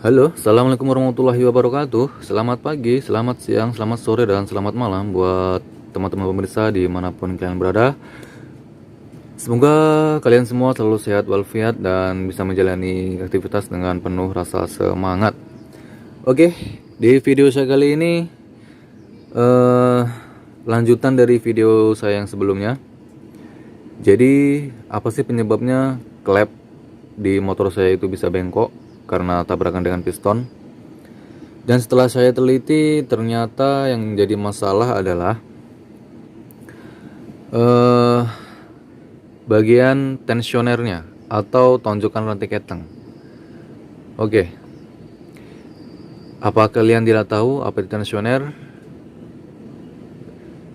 Halo, assalamualaikum warahmatullahi wabarakatuh. Selamat pagi, selamat siang, selamat sore, dan selamat malam buat teman-teman pemirsa dimanapun kalian berada. Semoga kalian semua selalu sehat walafiat dan bisa menjalani aktivitas dengan penuh rasa semangat. Oke, di video saya kali ini eh, lanjutan dari video saya yang sebelumnya. Jadi apa sih penyebabnya klep di motor saya itu bisa bengkok karena tabrakan dengan piston? Dan setelah saya teliti, ternyata yang jadi masalah adalah bagian tensionernya atau tonjokan rantai keteng. Oke, apa kalian tidak tahu apa itu tensioner?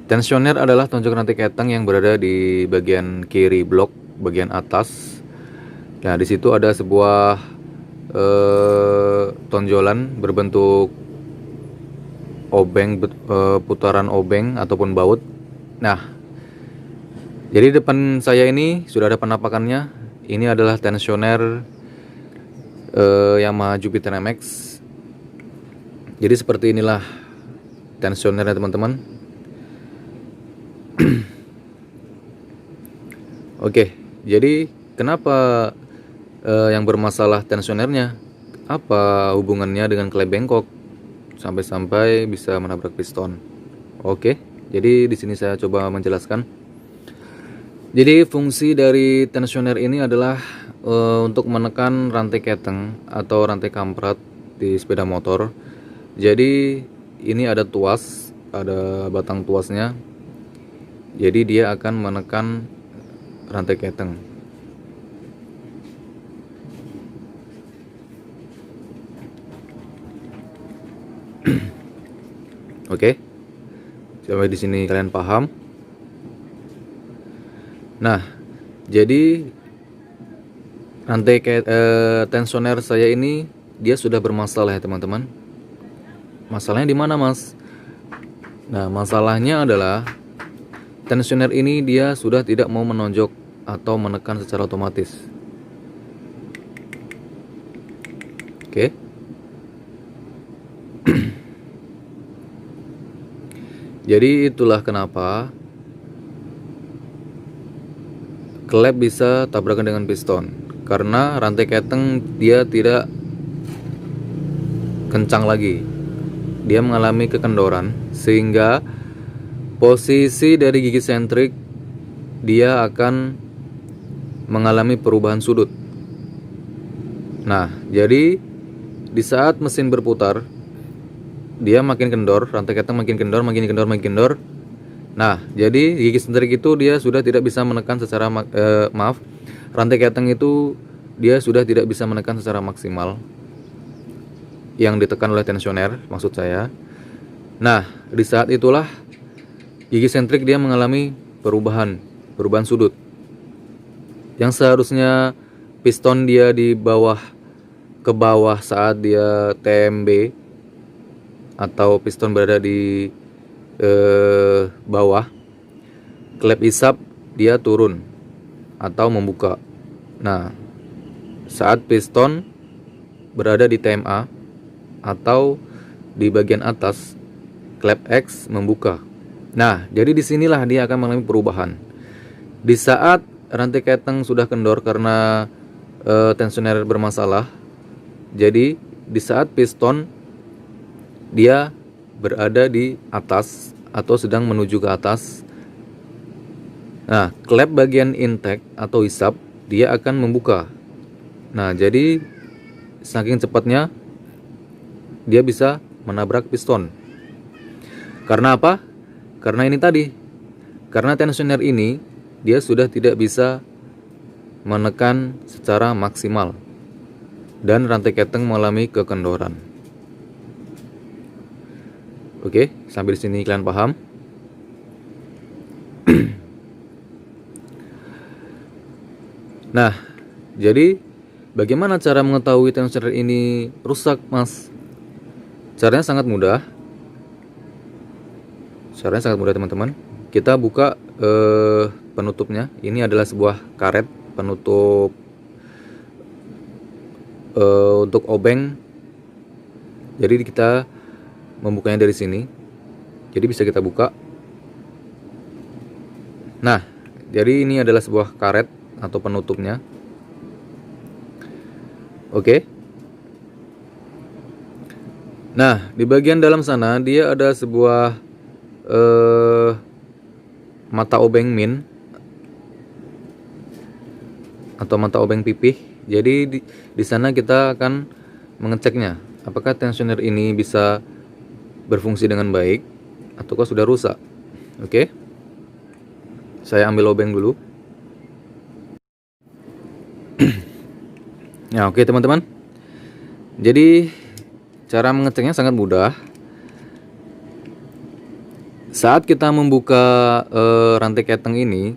Tensioner adalah tonjokan rantai keteng yang berada di bagian kiri blok, bagian atas. Nah, di situ ada sebuah tonjolan berbentuk obeng, putaran obeng ataupun baut. Nah, jadi depan saya ini sudah ada penampakannya. Ini adalah tensioner Yamaha Jupiter MX. Jadi seperti inilah tensionernya teman-teman. Oke, jadi kenapa yang bermasalah tensionernya? Apa hubungannya dengan klep bengkok sampai-sampai bisa menabrak piston? Oke, jadi di sini saya coba menjelaskan. Jadi fungsi dari tensioner ini adalah untuk menekan rantai keteng atau rantai kamprat di sepeda motor. Jadi ini ada tuas, ada batang tuasnya. Jadi dia akan menekan rantai keteng. Oke, sampai di sini kalian paham? Nah, jadi rantai tensioner saya ini dia sudah bermasalah ya teman-teman. Masalahnya di mana, Mas? Nah, masalahnya adalah tensioner ini dia sudah tidak mau menonjok atau menekan secara otomatis. Oke. Jadi itulah kenapa klep bisa tabrakan dengan piston, karena rantai keteng dia tidak kencang lagi. Dia mengalami kekendoran sehingga posisi dari gigi sentrik dia akan mengalami perubahan sudut. Nah, jadi di saat mesin berputar, dia makin kendor, rantai keteng makin kendor, makin kendor, makin kendor. Nah, jadi gigi sentrik itu dia sudah tidak bisa menekan secara rantai keteng itu dia sudah tidak bisa menekan secara maksimal yang ditekan oleh tensioner, maksud saya. Nah, di saat itulah gigi sentrik dia mengalami perubahan sudut. Yang seharusnya piston dia di bawah ke bawah saat dia TMB atau piston berada di bawah, klep isap dia turun atau membuka. Nah, saat piston berada di TMA atau di bagian atas, klep X membuka. Nah, jadi disinilah dia akan mengalami perubahan. Di saat rantai keteng sudah kendor karena tensioner bermasalah, jadi di saat piston dia berada di atas atau sedang menuju ke atas, nah, klep bagian intake atau isap dia akan membuka. Nah, jadi saking cepatnya dia bisa menabrak piston. Karena apa? Karena ini tadi, karena tensioner ini dia sudah tidak bisa menekan secara maksimal dan rantai keteng mengalami kekendoran. Oke, sampai di sini kalian paham? Nah, jadi bagaimana cara mengetahui tensioner ini rusak, Mas? Caranya sangat mudah. Teman-teman. Kita buka penutupnya. Ini adalah sebuah karet penutup untuk obeng Jadi kita membukanya dari sini. Jadi bisa kita buka. Nah, jadi ini adalah sebuah karet atau penutupnya. Oke. Nah, di bagian dalam sana dia ada sebuah mata obeng min atau mata obeng pipih. Jadi di sana kita akan mengeceknya apakah tensioner ini bisa berfungsi dengan baik ataukah sudah rusak. Oke. Saya ambil obeng dulu. Nah, oke teman-teman. Jadi cara mengeceknya sangat mudah. Saat kita membuka rantai keteng ini,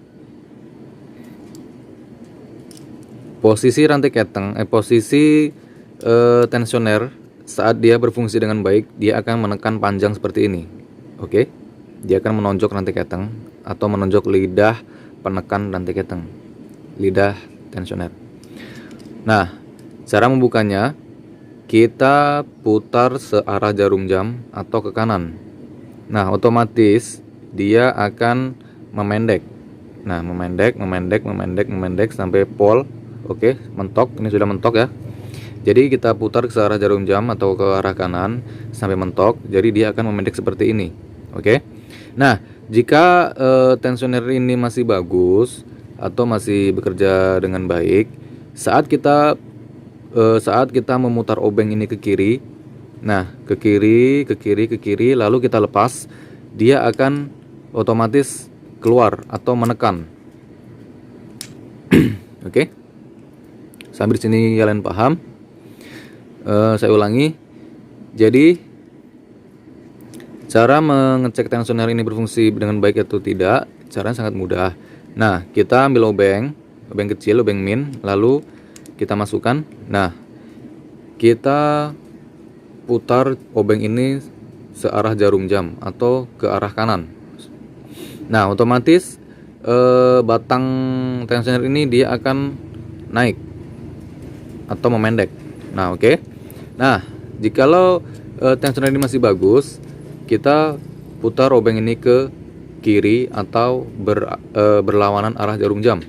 posisi rantai keteng, posisi tensioner saat dia berfungsi dengan baik, dia akan menekan panjang seperti ini. Oke. Dia akan menonjok rantai keteng atau menonjok lidah penekan rantai keteng, lidah tensioner. Nah, cara membukanya kita putar searah jarum jam atau ke kanan. Nah, otomatis dia akan memendek. Nah, memendek sampai pol. Oke, mentok. Ini sudah mentok ya. Jadi kita putar ke arah jarum jam atau ke arah kanan sampai mentok. Jadi dia akan memendek seperti ini. Oke. Nah, jika tensioner ini masih bagus atau masih bekerja dengan baik, saat kita memutar obeng ini ke kiri, nah ke kiri, lalu kita lepas, dia akan otomatis keluar atau menekan. Oke. Sambil di sini kalian paham. Saya ulangi. Jadi cara mengecek tensioner ini berfungsi dengan baik atau tidak, caranya sangat mudah. Nah, kita ambil obeng kecil, obeng min, lalu kita masukkan. Nah, kita putar obeng ini searah jarum jam atau ke arah kanan. Nah, otomatis batang tensioner ini dia akan naik atau memendek. Nah, oke. Nah, jikalau tensioner ini masih bagus, kita putar obeng ini ke kiri atau berlawanan arah jarum jam.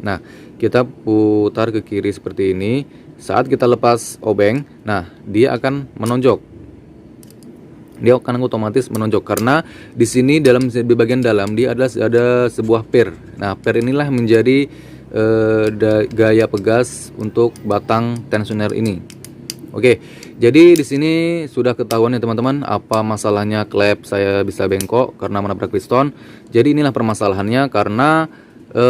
Nah, kita putar ke kiri seperti ini. Saat kita lepas obeng, nah dia akan menonjok. Dia akan otomatis menonjok karena di sini di bagian dalam dia ada sebuah per. Nah, per inilah menjadi gaya pegas untuk batang tensioner ini. Oke, jadi di sini sudah ketahuan ya teman-teman apa masalahnya klep saya bisa bengkok karena menabrak piston. Jadi inilah permasalahannya karena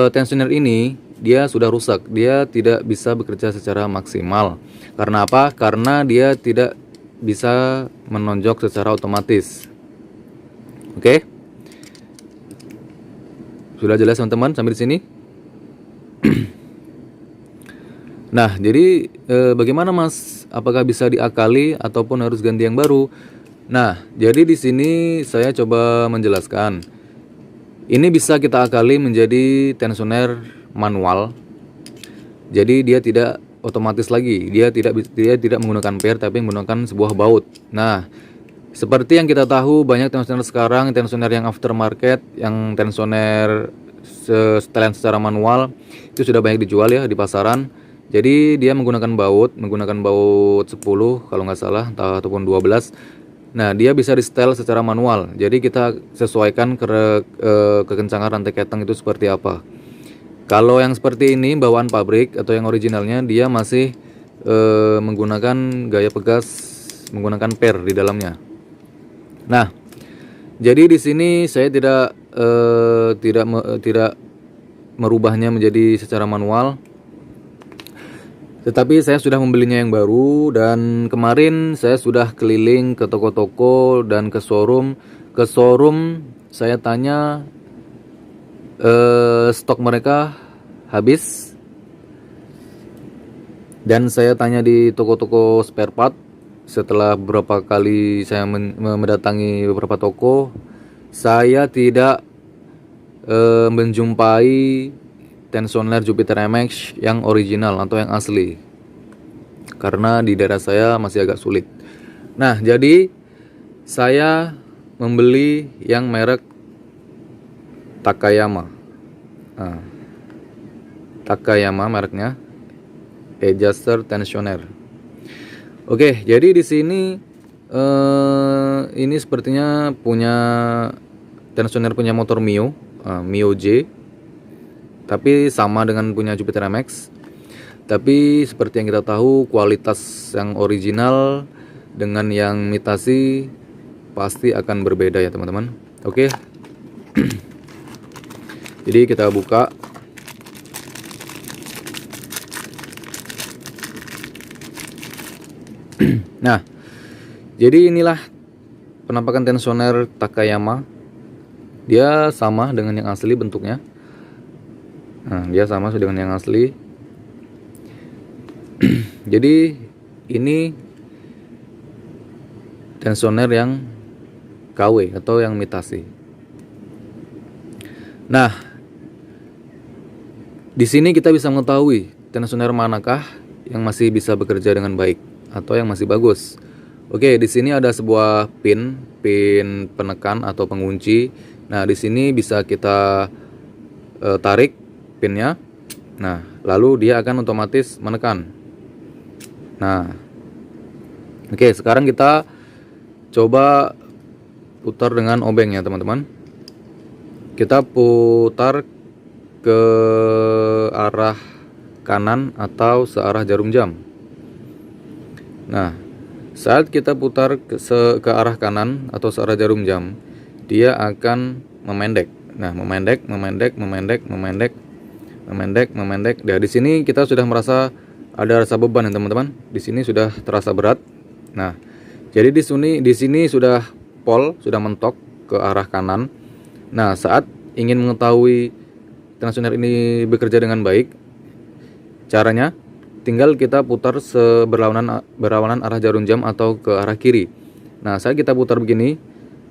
tensioner ini dia sudah rusak, dia tidak bisa bekerja secara maksimal. Karena apa? Karena dia tidak bisa menonjok secara otomatis. Oke, sudah jelas teman-teman sampai di sini. Nah, jadi bagaimana Mas? Apakah bisa diakali ataupun harus ganti yang baru? Nah, jadi di sini saya coba menjelaskan. Ini bisa kita akali menjadi tensioner manual. Jadi dia tidak otomatis lagi. Dia tidak menggunakan per tapi menggunakan sebuah baut. Nah, seperti yang kita tahu banyak tensioner sekarang, tensioner yang aftermarket, yang tensioner setelan secara manual itu sudah banyak dijual ya di pasaran. Jadi dia menggunakan baut 10 kalau nggak salah ataupun 12. Nah, dia bisa di setel secara manual. Jadi kita sesuaikan kekencangan rantai keteng itu seperti apa. Kalau yang seperti ini bawaan pabrik atau yang originalnya dia masih menggunakan gaya pegas menggunakan per di dalamnya. Nah, jadi di sini saya tidak merubahnya menjadi secara manual. Tetapi saya sudah membelinya yang baru dan kemarin saya sudah keliling ke toko-toko dan ke showroom. Ke showroom saya tanya stok mereka habis. Dan saya tanya di toko-toko spare part. Setelah beberapa kali saya mendatangi beberapa toko, saya tidak menjumpai tensioner Jupiter MX yang original atau yang asli, karena di daerah saya masih agak sulit. Nah, jadi saya membeli yang merek Takayama. Nah, Takayama mereknya, adjuster tensioner. Oke, jadi di sini ini sepertinya punya tensioner punya motor Mio, Mio J, tapi sama dengan punya Jupiter MX. Tapi seperti yang kita tahu, kualitas yang original dengan yang imitasi pasti akan berbeda ya teman-teman. Oke. Jadi kita buka. Nah, jadi inilah penampakan tensioner Takayama. Dia sama dengan yang asli bentuknya. Nah, dia sama dengan yang asli. Jadi ini tensioner yang KW atau yang imitasi. Nah, di sini kita bisa mengetahui tensioner manakah yang masih bisa bekerja dengan baik atau yang masih bagus. Oke, di sini ada sebuah pin penekan atau pengunci. Nah, di sini bisa kita tarik pinnya. Nah, lalu dia akan otomatis menekan. Nah, oke, sekarang kita coba putar dengan obeng ya teman-teman. Kita putar ke arah kanan atau searah jarum jam. Nah, saat kita putar ke arah kanan atau searah jarum jam, dia akan memendek. Nah, memendek. Nah, di sini kita sudah merasa ada rasa beban ya teman-teman. Di sini sudah terasa berat. Nah, jadi di sini sudah sudah mentok ke arah kanan. Nah, saat ingin mengetahui tensioner ini bekerja dengan baik, caranya tinggal kita putar berlawanan arah jarum jam atau ke arah kiri. Nah, saat kita putar begini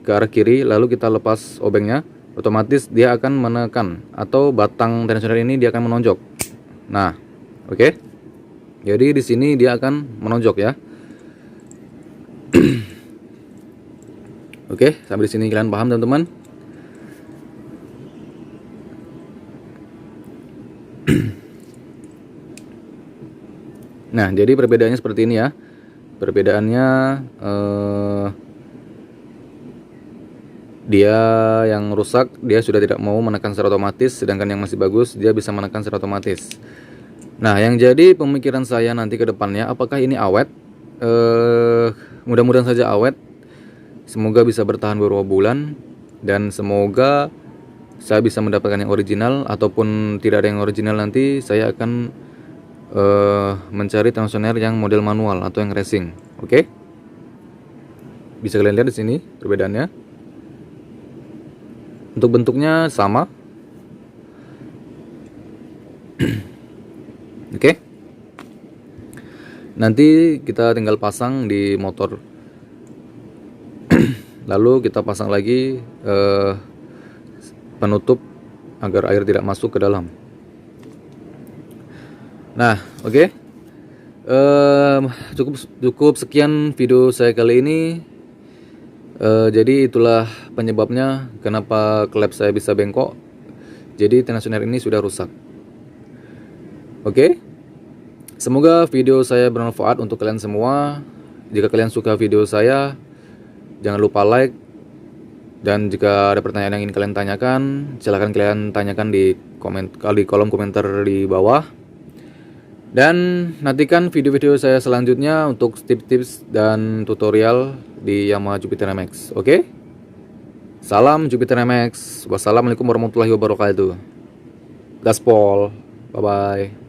ke arah kiri, lalu kita lepas obengnya, otomatis dia akan menekan atau batang tensioner ini dia akan menonjok. Nah, oke. Jadi di sini dia akan menonjok ya. Oke, sampai di sini kalian paham teman-teman? Nah, jadi perbedaannya seperti ini ya. Perbedaannya dia yang rusak dia sudah tidak mau menekan secara otomatis, sedangkan yang masih bagus dia bisa menekan secara otomatis. Nah, yang jadi pemikiran saya nanti ke depannya, apakah ini awet? Mudah-mudahan saja awet. Semoga bisa bertahan beberapa bulan dan semoga saya bisa mendapatkan yang original, ataupun tidak ada yang original nanti saya akan mencari tensioner yang model manual atau yang racing. Oke? Bisa kalian lihat di sini perbedaannya. Untuk bentuknya sama. Oke? Nanti kita tinggal pasang di motor. Lalu kita pasang lagi penutup agar air tidak masuk ke dalam. Nah, oke. Cukup sekian video saya kali ini. Jadi itulah penyebabnya kenapa klep saya bisa bengkok. Jadi tensioner ini sudah rusak. Oke. Semoga video saya bermanfaat untuk kalian semua. Jika kalian suka video saya, jangan lupa like. Dan jika ada pertanyaan yang ingin kalian tanyakan, silahkan kalian tanyakan di kolom komentar di bawah. Dan nantikan video-video saya selanjutnya untuk tips-tips dan tutorial di Yamaha Jupiter MX. Oke? Salam Jupiter MX. Wassalamualaikum warahmatullahi wabarakatuh. Gaspol. Bye-bye.